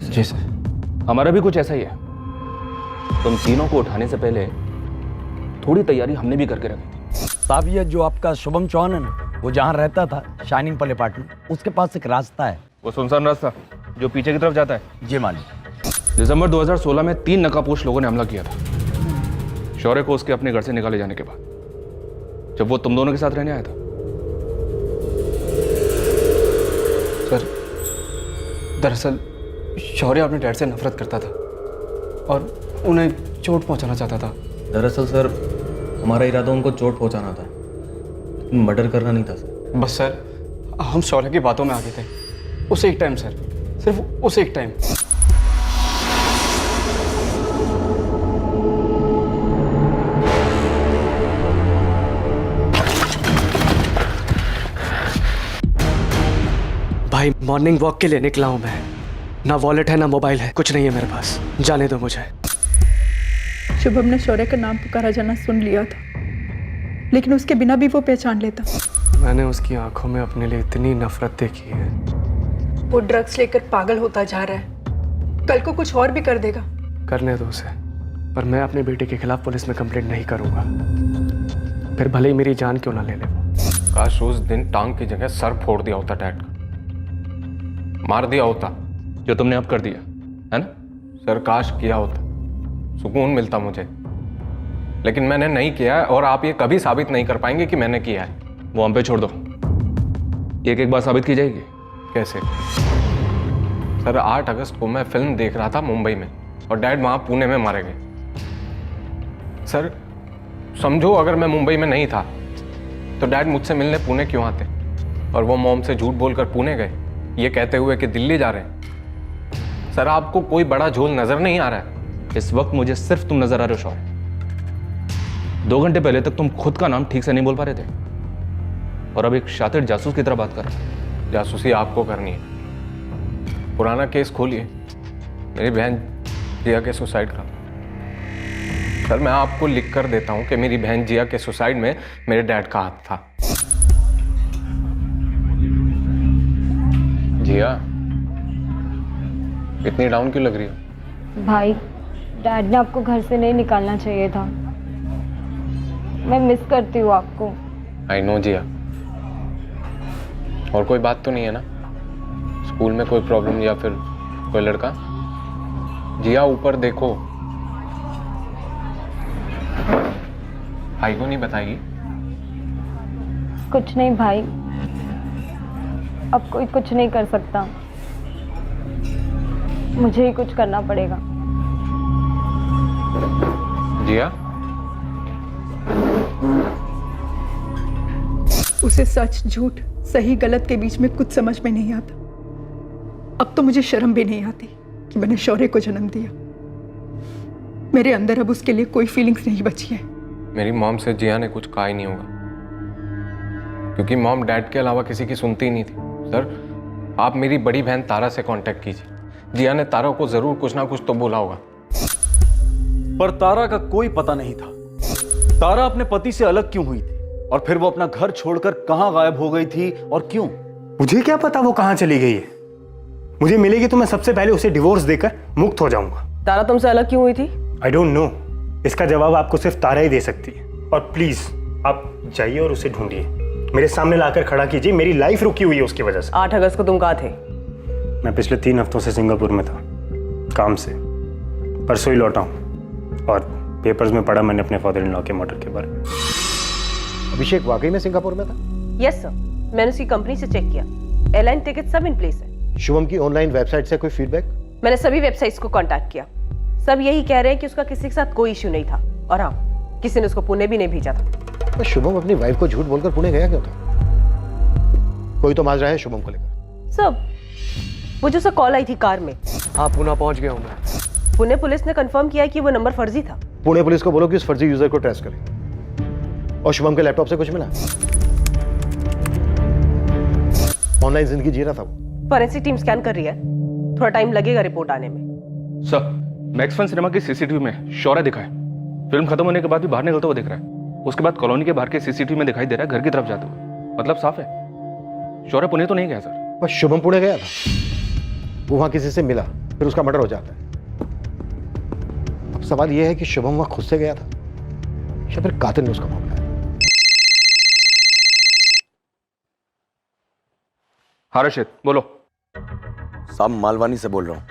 G: जी सर।
O: हमारा भी कुछ ऐसा ही है। तुम तीनों को उठाने से पहले थोड़ी तैयारी हमने भी करके रखी थी।
P: साहब ये जो आपका शुभम चौहान है ना, वो जहाँ रहता था शाइनिंग पल अपार्टमेंट, उसके पास एक रास्ता है।
O: वो सुनसान रास्ता जो पीछे की तरफ जाता है?
P: जी मालिक।
O: दिसंबर 2016 में 3 नकाबपोश लोगों ने हमला किया था शौर्य को उसके अपने घर से निकाले जाने के बाद, जब वो तुम दोनों के साथ रहने आया था।
G: सर दरअसल शौर्य अपने डैड से नफरत करता था और उन्हें चोट पहुंचाना चाहता था।
E: दरअसल सर हमारा इरादा उनको चोट पहुंचाना था, मर्डर करना नहीं था सर।
G: बस सर हम शौर्य की बातों में आ गए थे उसे एक टाइम सर, सिर्फ उसे एक टाइम।
C: भाई मॉर्निंग वॉक के लिए निकला हूं मैं। ना वॉलेट है ना मोबाइल है, कुछ नहीं है मेरे पास। जाने दो मुझे।
D: शुभम ने शौर्य का नाम पुकारा जाना सुन लिया था, लेकिन उसके बिना भी वो पहचान लेता।
C: मैंने उसकी आंखों में अपने लिए इतनी नफरत देखी है।
D: वो ड्रग्स लेकर पागल होता जा रहा है, कल को कुछ और भी कर देगा।
C: करने दो उसे, पर मैं अपने बेटे के खिलाफ पुलिस में कंप्लेंट नहीं करूंगा, फिर भले ही मेरी जान क्यों ना ले ले।
O: काश उस दिन टांग की जगह सर फोड़ दिया होता डैड का, मार दिया होता जो तुमने अब कर दिया है ना। सर काश किया होता, सुकून मिलता मुझे, लेकिन मैंने नहीं किया है और आप ये कभी साबित नहीं कर पाएंगे कि मैंने किया है। वो हम पे छोड़ दो, एक एक बार साबित की जाएगी। कैसे? सर 8 अगस्त को मैं फिल्म देख रहा था मुंबई में और डैड वहां पुणे में मारे गए। सर समझो अगर मैं मुंबई में नहीं था तो डैड मुझसे मिलने पुणे क्यों आते, और वो मॉम से झूठ बोलकर पुणे गए ये कहते हुए कि दिल्ली जा रहे हैं। सर आपको कोई बड़ा झोल नजर नहीं आ रहा है? इस वक्त मुझे सिर्फ तुम नजर आ रहे हो शौर्य। 2 घंटे पहले तक तुम खुद का नाम ठीक से नहीं बोल पा रहे थे और अब एक शातिर जासूस की तरह बात कर रहे हो। जासूसी आपको करनी है। पुराना केस खोलिए, मेरी बहन जिया के सुसाइड का। सर मैं आपको लिख कर देता हूं कि मेरी बहन जिया के सुसाइड में मेरे डैड का हाथ था। जिया इतनी डाउन क्यों लग रही हो?
J: भाई डैड ने आपको घर से नहीं निकालना चाहिए था। मैं मिस करती हूँ आपको।
O: आई नो जिया। और कोई बात तो नहीं है ना? स्कूल में कोई प्रॉब्लम या फिर कोई लड़का? जिया ऊपर देखो। भाई को नहीं बताएगी?
J: कुछ नहीं भाई, अब कोई कुछ नहीं कर सकता, मुझे ही कुछ करना पड़ेगा।
O: जिया,
D: उसे सच झूठ सही गलत के बीच में कुछ समझ में नहीं आता। अब तो मुझे शर्म भी नहीं आती कि मैंने शौर्य को जन्म दिया। मेरे अंदर अब उसके लिए कोई फीलिंग्स नहीं बची है।
O: मेरी मॉम से जिया ने कुछ कहा ही नहीं होगा, क्योंकि मॉम डैड के अलावा किसी की सुनती ही नहीं थी। सर, आप मेरी बड़ी बहन तारा से कांटेक्ट कीजिए, जिया ने तारा को जरूर कुछ ना कुछ तो बोला होगा।
B: पर तारा का कोई पता नहीं था। तारा अपने पति से अलग क्यों हुई थी, और फिर वो अपना घर छोड़कर कहां गायब हो गई थी और क्यों?
L: मुझे क्या पता वो कहां चली गई है। मुझे मिलेगी तो मैं सबसे पहले उसे डिवोर्स देकर मुक्त हो जाऊंगा।
K: तारा तुमसे अलग क्यों हुई थी?
L: आई डोंट नो, इसका जवाब आपको सिर्फ तारा ही दे सकती है। और प्लीज आप जाइए और उसे ढूंढिए, मेरे सामने लाकर खड़ा कीजिए। मेरी लाइफ रुकी हुई है उसकी वजह से।
K: 8 अगस्त को तुम कहाँ थे?
L: मैं पिछले 3 हफ्तों से सिंगापुर में था, काम से। परसों ही लौटा हूँ और पेपर्स में पढ़ा मैंने अपने फादर इन लॉ के मर्डर के बारे में।
N: अभिषेक वाकई में सिंगापुर में था?
K: यस सर, मैंने उसकी कंपनी से चेक किया, एयरलाइन टिकट सब इन प्लेस है।
N: शुभम की ऑनलाइन वेबसाइट से कोई फीडबैक?
K: मैंने सभी वेबसाइट्स को कांटेक्ट किया, सब यही कह रहे हैं कि उसका किसी के साथ कोई इश्यू नहीं था, और हाँ, किसी ने उसको पुणे भी नहीं भेजा था।
N: तो शुभम अपनी वाइफ को झूठ बोलकर पुणे गया क्यों था? कोई तो माजरा है शुभम को लेकर।
K: सब मुझे उससे कॉल आई थी कार में।
C: हाँ, पुणे पहुंच गया हूँ मैं।
K: पुणे पुलिस ने कंफर्म किया कि वो नंबर फर्जी था।
N: पुणे पुलिस को बोलो कि उस फर्जी यूजर को ट्रेस करें। और शुभम के लैपटॉप से कुछ मिला? ऑनलाइन जिंदगी जी रहा था वो।
K: फॉरेंसिक टीम स्कैन कर रही है, थोड़ा टाइम लगेगा रिपोर्ट आने में।
H: सर, मैक्स फन सिनेमा की सीसीटीवी में शौर्य दिखा है। फिल्म खत्म होने के बाद भी बाहर निकलता हुआ दिख रहा है। उसके बाद कॉलोनी के बाहर के सीसीटीवी में दिखाई दे रहा है घर की तरफ जाते हुए। मतलब साफ है, शौर्य पुणे तो नहीं गया सर।
N: पर शुभम पुणे गया था, वो वहां किसी से मिला, फिर उसका मर्डर हो जाता है। अब सवाल यह है कि शुभम वहां खुद से गया था या फिर कातिल ने उसका मौका है।
H: हाँ रशिद, बोलो।
P: साहब, मालवानी से बोल रहा हूँ।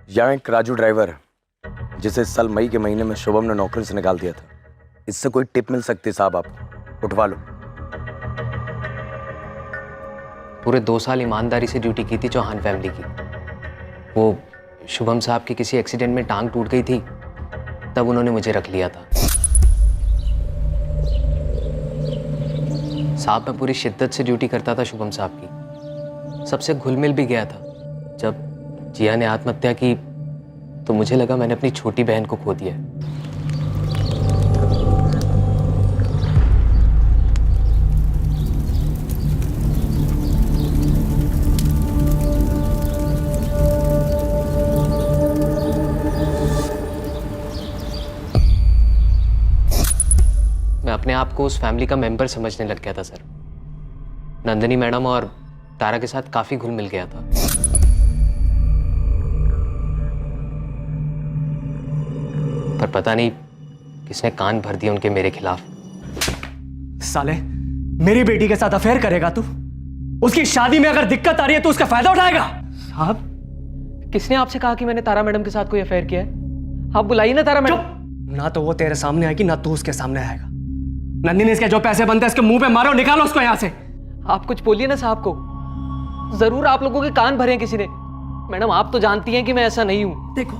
P: यहाँ एक राजू ड्राइवर है जिसे इस साल मई के महीने में शुभम ने नौकरी से निकाल दिया था। इससे कोई टिप मिल सकती है साहब, आपको उठवा लो।
Q: पूरे 2 साल ईमानदारी से ड्यूटी की थी चौहान फैमिली की। वो शुभम साहब की किसी एक्सीडेंट में टांग टूट गई थी, तब उन्होंने मुझे रख लिया था। साहब, मैं पूरी शिद्दत से ड्यूटी करता था शुभम साहब की, सबसे घुल मिल भी गया था। जब जिया ने आत्महत्या की तो मुझे लगा मैंने अपनी छोटी बहन को खो दिया है। मैं अपने आप को उस फैमिली का मेंबर समझने लग गया था सर। नंदिनी मैडम और तारा के साथ काफी घुल मिल गया था। पर पता नहीं किसने कान भर दिए उनके मेरे खिलाफ।
C: साले, मेरी बेटी के साथ अफेयर करेगा तू? उसकी शादी में अगर दिक्कत आ रही है तो उसका फायदा उठाएगा?
Q: साहब, किसने आपसे कहा कि मैंने तारा मैडम के साथ कोई अफेयर किया है? आप बुलाइए ना तारा मैडम।
C: ना तो वो तेरे सामने आएगी ना तू उसके सामने आएगा। नंदिनी, इसके जो पैसे बनते हैं इसके मुंह पे मारो, निकालो उसको यहाँ से।
Q: आप कुछ बोलिए ना साहब को, जरूर आप लोगों के कान भरे हैं किसी ने। मैडम, आप तो जानती हैं कि मैं ऐसा नहीं हूं।
D: देखो,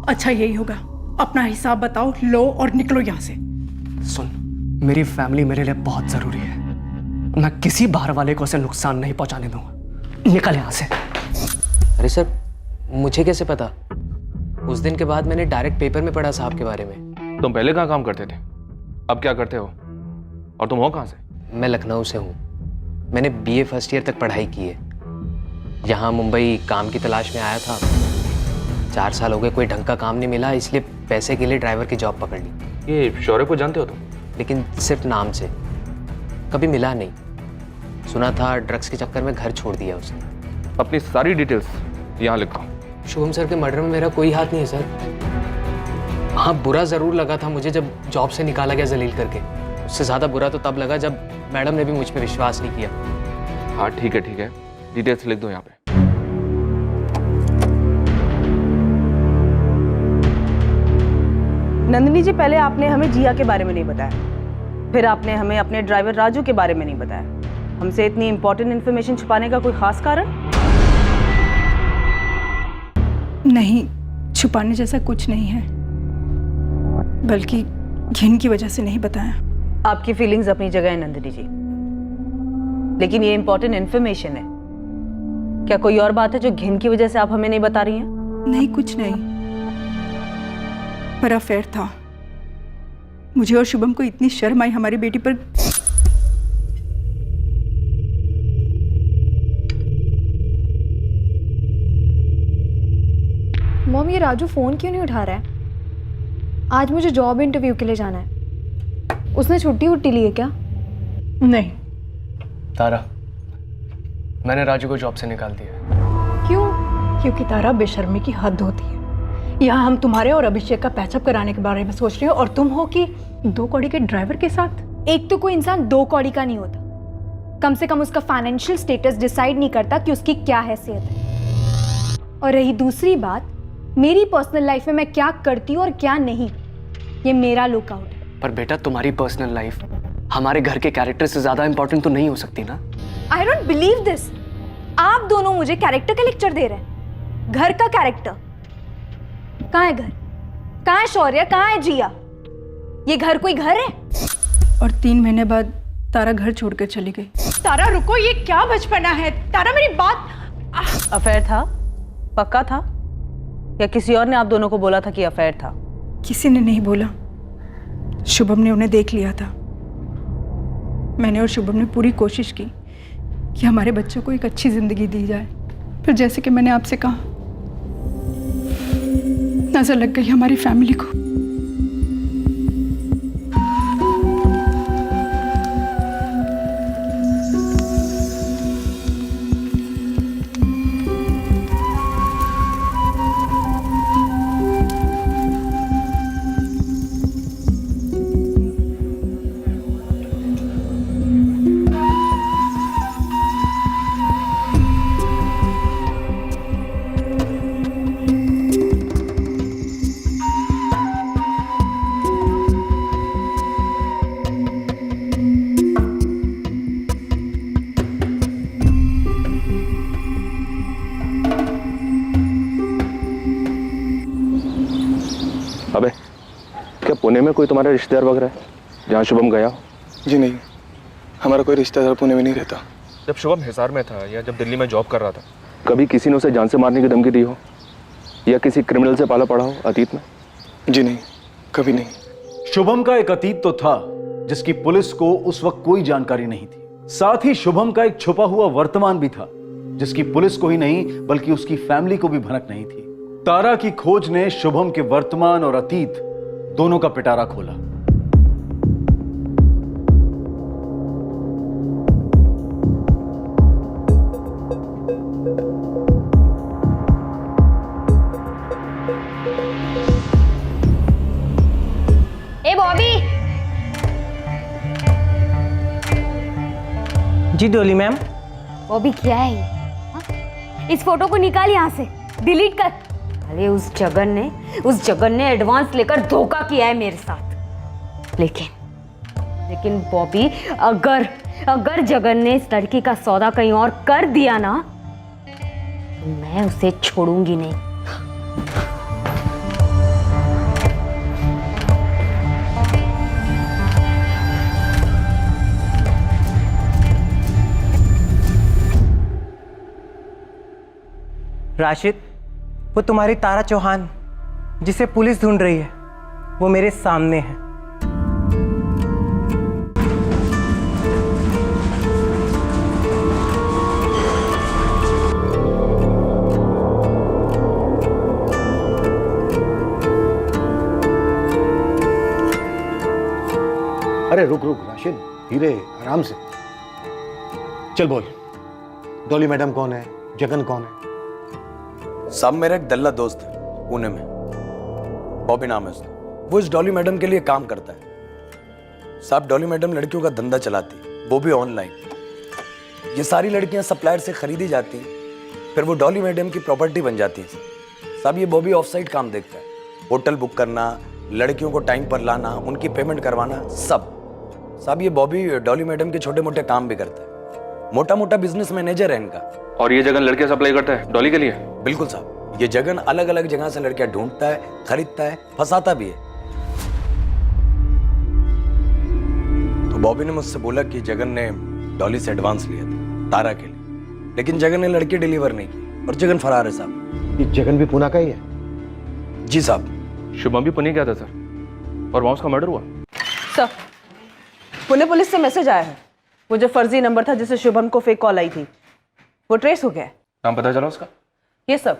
D: अच्छा यही होगा, अपना हिसाब बताओ, लो और निकलो यहाँ से।
C: सुन, मेरी फैमिली मेरे लिए बहुत जरूरी है। मैं किसी बाहर वाले को उसे नुकसान नहीं पहुंचाने दूंगा। निकल यहाँ से।
Q: अरे सर, मुझे कैसे पता? उस दिन के बाद मैंने डायरेक्ट पेपर में पढ़ा साहब के बारे में।
H: तुम पहले कहाँ काम करते थे, अब क्या करते हो, और तुम हो कहाँ से?
Q: मैं लखनऊ से हूँ। मैंने BA फर्स्ट ईयर तक पढ़ाई की है। यहाँ मुंबई काम की तलाश में आया था। 4 साल हो गए, कोई ढंग का काम नहीं मिला, इसलिए पैसे के लिए ड्राइवर की जॉब पकड़ ली।
H: ये शौर्य को जानते हो तुम?
Q: लेकिन सिर्फ नाम से, कभी मिला नहीं। सुना था ड्रग्स के चक्कर में घर छोड़ दिया उसने।
H: अपनी सारी डिटेल्स यहाँ लिखो।
Q: शुभम सर के मर्डर में मेरा कोई हाथ नहीं है सर। हाँ, बुरा ज़रूर लगा था मुझे जब जॉब से निकाला गया जलील करके। उससे ज़्यादा बुरा तो तब लगा जब मैडम ने भी मुझ पर विश्वास नहीं किया।
H: हाँ ठीक है, डिटेल्स लिख दो यहाँ पे।
K: नंदिनी जी, पहले आपने हमें जिया के बारे में नहीं बताया। फिर आपने हमें अपने ड्राइवर राजू के बारे में नहीं बताया। हमसे इतनी इंपॉर्टेंट इन्फॉर्मेशन छुपाने का कोई खास कारण?
D: नहीं, छुपाने जैसा कुछ नहीं है, बल्कि घिन की वजह से नहीं बताया।
K: आपकी फीलिंग्स अपनी जगह है नंदिनी जी, लेकिन ये इंपॉर्टेंट इन्फॉर्मेशन है। क्या कोई और बात है जो घिन की वजह से आप हमें नहीं बता रही हैं?
D: नहीं, कुछ नहीं, पर अफेयर था। मुझे और शुभम को इतनी शर्म आई हमारी बेटी पर।
J: मॉम, ये राजू फोन क्यों नहीं उठा रहा है? आज मुझे जॉब इंटरव्यू के लिए जाना है। उसने छुट्टी उट्टी ली है क्या?
D: नहीं।
C: तारा, मैंने राजू को जॉब से निकाल दिया।
D: क्यों? क्योंकि तारा, बेशर्मी की हद होती है। यहाँ हम तुम्हारे और अभिषेक का पैचअप कराने के बारे में सोच रहे हो और तुम हो कि 2 कौड़ी के ड्राइवर के साथ।
J: एक तो कोई इंसान 2 कौड़ी का नहीं होता, कम से कम उसका फाइनेंशियल स्टेटस डिसाइड नहीं करता कि उसकी क्या हैसियत है। और रही दूसरी बात, मेरी पर्सनल लाइफ में मैं क्या करती हूँ और क्या नहीं, ये मेरा लुकआउट है।
C: पर बेटा, तुम्हारी पर्सनल लाइफ हमारे घर के कैरेक्टर से ज्यादा इंपॉर्टेंट तो नहीं हो सकती ना?
J: I don't believe this. आप दोनों मुझे कैरेक्टर का लेक्चर दे रहे हैं। घर का कैरेक्टर कहाँ है? घर कहाँ है? शौर्य कहाँ है? जिया, ये घर कोई घर है?
D: और 3 महीने बाद तारा घर छोड़कर चली गई। तारा रुको, ये क्या बचपना है? तारा मेरी बात।
K: अफेयर था? पक्का था? या किसी और ने आप दोनों को बोला था कि अफेयर था?
D: किसी ने नहीं बोला, शुभम ने उन्हें देख लिया था। मैंने और शुभम ने पूरी कोशिश की कि हमारे बच्चों को एक अच्छी जिंदगी दी जाए, फिर जैसे कि मैंने आपसे कहा, नजर लग गई हमारी फैमिली को।
H: अबे, क्या पुणे में कोई तुम्हारा रिश्तेदार वगैरह है जहाँ शुभम गया हो?
O: जी नहीं, हमारा कोई रिश्तेदार पुणे में नहीं रहता।
H: जब शुभम हिसार में था या जब दिल्ली में जॉब कर रहा था, कभी किसी ने उसे जान से मारने की धमकी दी हो या किसी क्रिमिनल से पाला पड़ा हो अतीत में?
O: जी नहीं, कभी नहीं।
B: शुभम का एक अतीत तो था जिसकी पुलिस को उस वक्त कोई जानकारी नहीं थी। साथ ही शुभम का एक छुपा हुआ वर्तमान भी था जिसकी पुलिस को ही नहीं बल्कि उसकी फैमिली को भी भनक नहीं थी। तारा की खोज ने शुभम के वर्तमान और अतीत दोनों का पिटारा खोला।
J: ए बॉबी।
R: जी डोली मैम।
J: बॉबी क्या है ये? हाँ? इस फोटो को निकाल यहाँ से, डिलीट कर। अरे उस जगन ने एडवांस लेकर धोखा किया है मेरे साथ। लेकिन बॉबी, अगर जगन ने इस लड़की का सौदा कहीं और कर दिया ना, तो मैं उसे छोड़ूंगी नहीं।
R: राशिद, वो तुम्हारी तारा चौहान जिसे पुलिस ढूंढ रही है, वो मेरे सामने है।
N: अरे रुक राशिद, धीरे, आराम से चल। बोल, डॉली मैडम कौन है? जगन कौन है?
P: सब मेरा एक दल्ला दोस्त है पुणे में, बॉबी नाम है उसका। वो इस डॉली मैडम के लिए काम करता है। साहब, डॉली मैडम लड़कियों का धंधा चलाती है, वो भी ऑनलाइन। ये सारी लड़कियां सप्लायर से खरीदी जाती हैं, फिर वो डॉली मैडम की प्रॉपर्टी बन जाती है। साहब, ये बॉबी ऑफ साइड काम देखता है, होटल बुक करना, लड़कियों को टाइम पर लाना, उनकी पेमेंट करवाना, सब। साहब ये बॉबी डॉली मैडम के छोटे मोटे काम भी करता है, मोटा मोटा बिजनेस मैनेजर है इनका।
H: और ये जगन लड़के सप्लाई करता है डॉली के लिए?
P: बिल्कुल साहब, ये जगन अलग अलग जगह से लड़कियां ढूंढता है, खरीदता है, फंसाता भी है। तो बॉबी ने मुझसे बोला कि जगन ने डॉली से एडवांस लिया था तारा के लिए, लेकिन जगन ने लड़की डिलीवर नहीं की और जगन फरार है साहब।
N: ये जगन भी पुणे का ही है?
P: जी साहब।
H: शुभम भी पुणे गया था सर, और वहां उसका मर्डर हुआ।
K: सर, पुणे पुलिस से मैसेज आया है, वो जो फर्जी नंबर था जिससे शुभम को फेक कॉल आई थी वो ट्रेस हो गया है।
H: नाम पता चला उसका?
K: ये सब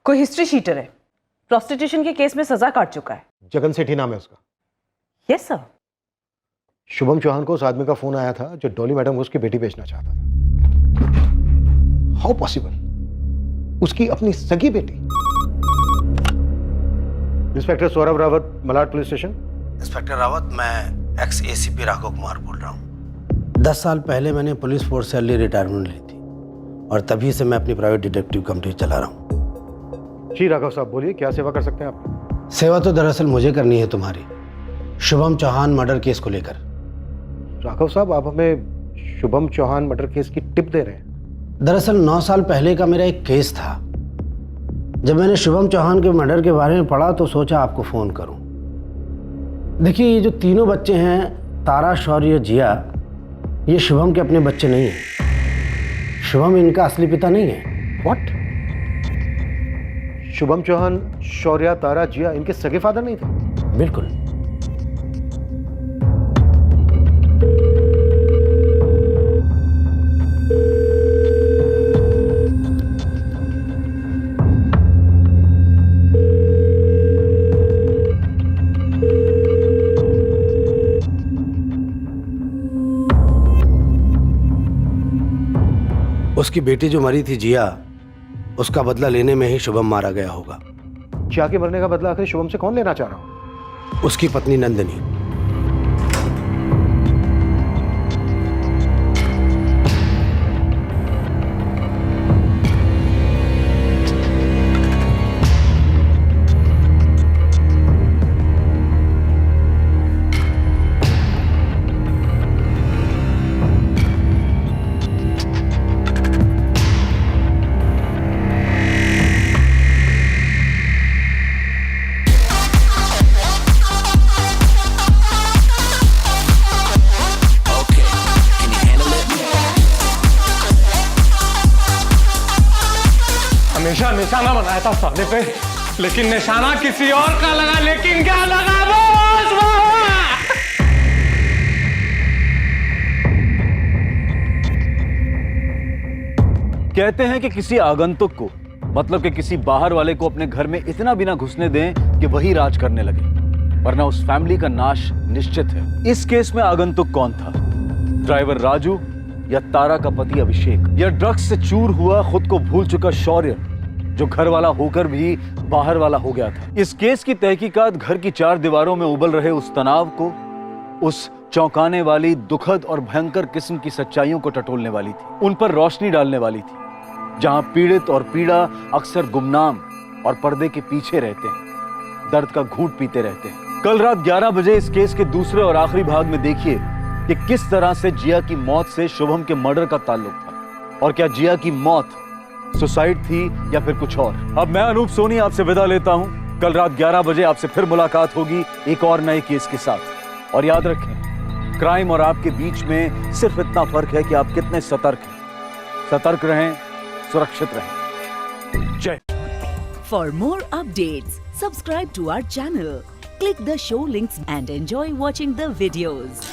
K: कोई हिस्ट्री शीटर है, प्रोस्टिट्यूशन के केस में सजा काट चुका है।
N: जगन सेठी नाम है उसका?
K: Yes sir.
N: शुभम चौहान को उस आदमी का फोन आया था जो डॉली मैडम को उसकी बेटी बेचना चाहता था। How possible? उसकी अपनी सगी बेटी? Inspector Saurabh Rawat, Malad police station.
S: Inspector Rawat, मैं एक्स एसीपी राघव कुमार बोल रहा हूँ। 10 साल पहले मैंने पुलिस फोर्स से अर्ली रिटायरमेंट ली थी और तभी से मैं अपनी प्राइवेट डिटेक्टिव कंपनी चला रहा हूँ।
N: जी राघव साहब बोलिए, क्या सेवा कर सकते हैं आप?
S: सेवा तो दरअसल मुझे करनी है तुम्हारी, शुभम चौहान मर्डर केस को लेकर।
N: राघव साहब, आप हमें शुभम चौहान मर्डर केस की टिप दे रहे हैं?
S: दरअसल 9 साल पहले का मेरा एक केस था। जब मैंने शुभम चौहान के मर्डर के बारे में पढ़ा तो सोचा आपको फ़ोन करूं। देखिए, ये जो तीनों बच्चे हैं, तारा, शौर्य, जिया, ये शुभम के अपने बच्चे नहीं हैं। शुभम इनका असली पिता नहीं है।
N: व्हाट? शुभम चौहान, शौर्य, तारा, जिया इनके सगे फादर नहीं थे?
S: बिल्कुल। उसकी बेटी जो मरी थी जिया, उसका बदला लेने में ही शुभम मारा गया होगा।
N: जिया के मरने का बदला आखिर शुभम से कौन लेना चाह रहा हो?
S: उसकी पत्नी नंदिनी।
O: हमेशा निशाना बनाया था साले पे, लेकिन निशाना किसी और का लगा। लेकिन क्या लगा बॉस?
B: कहते हैं कि किसी आगंतुक को, मतलब कि किसी बाहर वाले को अपने घर में इतना भी ना घुसने दें कि वही राज करने लगे, वरना उस फैमिली का नाश निश्चित है। इस केस में आगंतुक कौन था? ड्राइवर राजू या तारा का पति अभिषेक, या ड्रग्स से चूर हुआ, खुद को भूल चुका शौर्य, जो घर वाला होकर भी बाहर वाला हो गया था? इस केस की तहकीकात घर की 4 दीवारों में उबल रहे उस तनाव को, उस चौंकाने वाली, दुखद और भयंकर किस्म की सच्चाइयों को टटोलने वाली थी, उन पर रोशनी डालने वाली थी, जहां पीड़ित और पीड़ा अक्सर गुमनाम और पर्दे के पीछे रहते हैं, दर्द का घूंट पीते रहते हैं। कल रात 11 बजे इस केस के दूसरे और आखिरी भाग में देखिए कि किस तरह से जिया की मौत से शुभम के मर्डर का ताल्लुक था, और क्या जिया की मौत सुसाइड थी या फिर कुछ और। अब मैं अनूप सोनी आपसे विदा लेता हूं। कल रात 11 बजे आपसे फिर मुलाकात होगी एक और नए केस के साथ। और याद रखें, क्राइम और आपके बीच में सिर्फ इतना फर्क है कि आप कितने सतर्क हैं। सतर्क रहें, सुरक्षित रहें। जय।
A: For more updates, subscribe to our channel, click the show links and enjoy watching the videos.